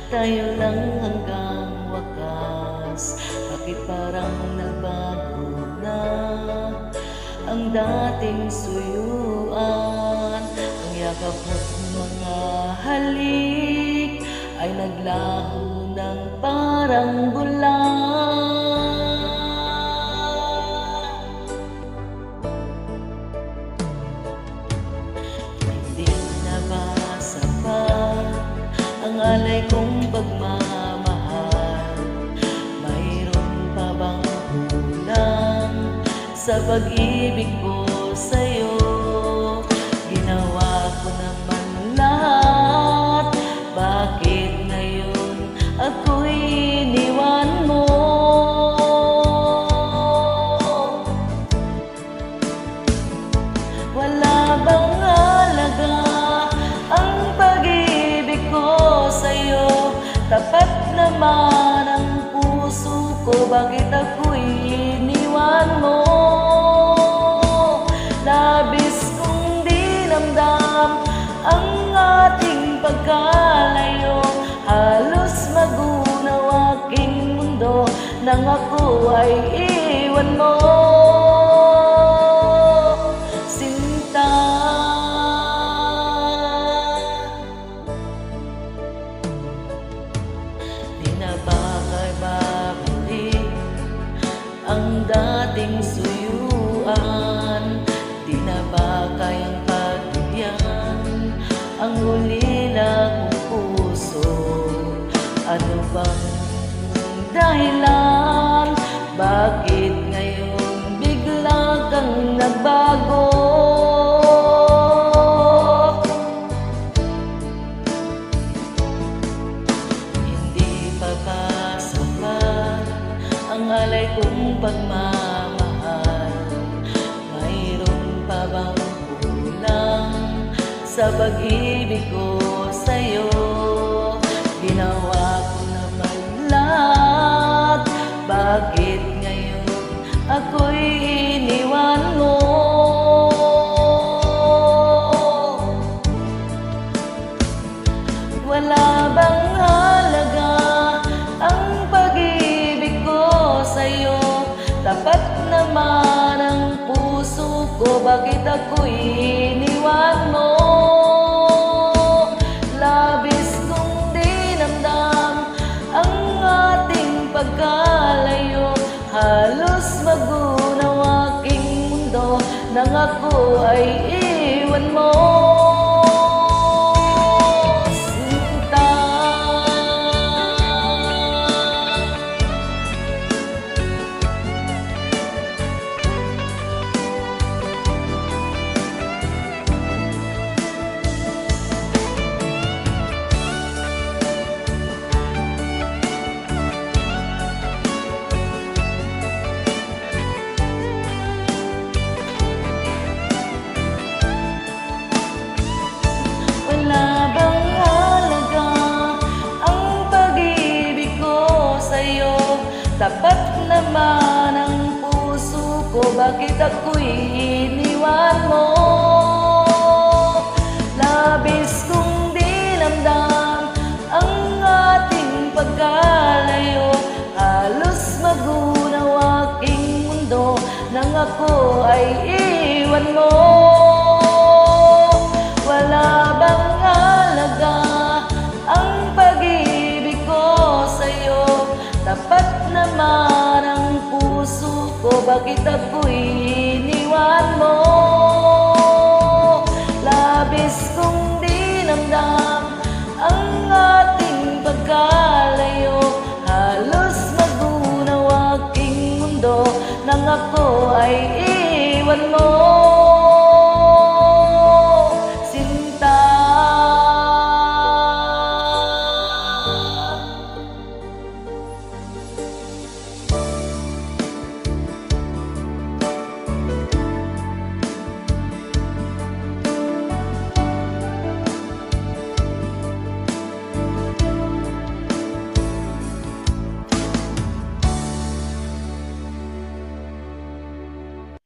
tayo lang hanggang wakas. Bakit parang nagbago na ang dating suyuan? Ang yakap mo't mga halik ay naglaho ng parang bula. Hindi na ba sapat ang alay kong pagmamahal? Mayroon pa bang kulang sa pag-ibig ko sa'yo? Ginawa ko naman lahat, bakit ngayon ako'y iniwan mo? Wala bang halaga ang pag-ibig ko sa'yo? Tapat naman ang puso ko, bakit ako'y iniwan mo? Labis kong dinamdam ang ating pagkalayo, halos magunaw aking mundo nang ako ay iwan mo. Sinta, di na ba kay babalik ang dating suyuan? Di na ba kayang pagbigyan ang ulila kong puso? Ano bang dahilan? Bakit ngayon bigla kang nagbago? Hindi pa ba sapat ang alay kong pagmamahal? Mayroon pa bang kulang sa pag-ibig ko sa'yo? Ginawa ko naman lahat, bakit ngayon ako'y iniwan mo? Wala bang halaga ang pag-ibig ko sa'yo? Tapat naman ang puso ko, bakit ako'y iniwan mo? Labis kong dinamdam ang ating pagkalayo, halos magunaw aking mundo nang ako ay iwan mo. Sinta, wala bang halaga ang pag-ibig ko sa'yo? Tapat naman ang puso ko, bakit ako'y iniwan mo? Labis kong dinamdam ang ating pagkalayo, halos magunaw aking mundo nang ako ay iwan mo. Wala bang halaga ang pag-ibig ko sa'yo? Tapat naman ang puso ko, bakit ako'y iniwan mo? Labis kong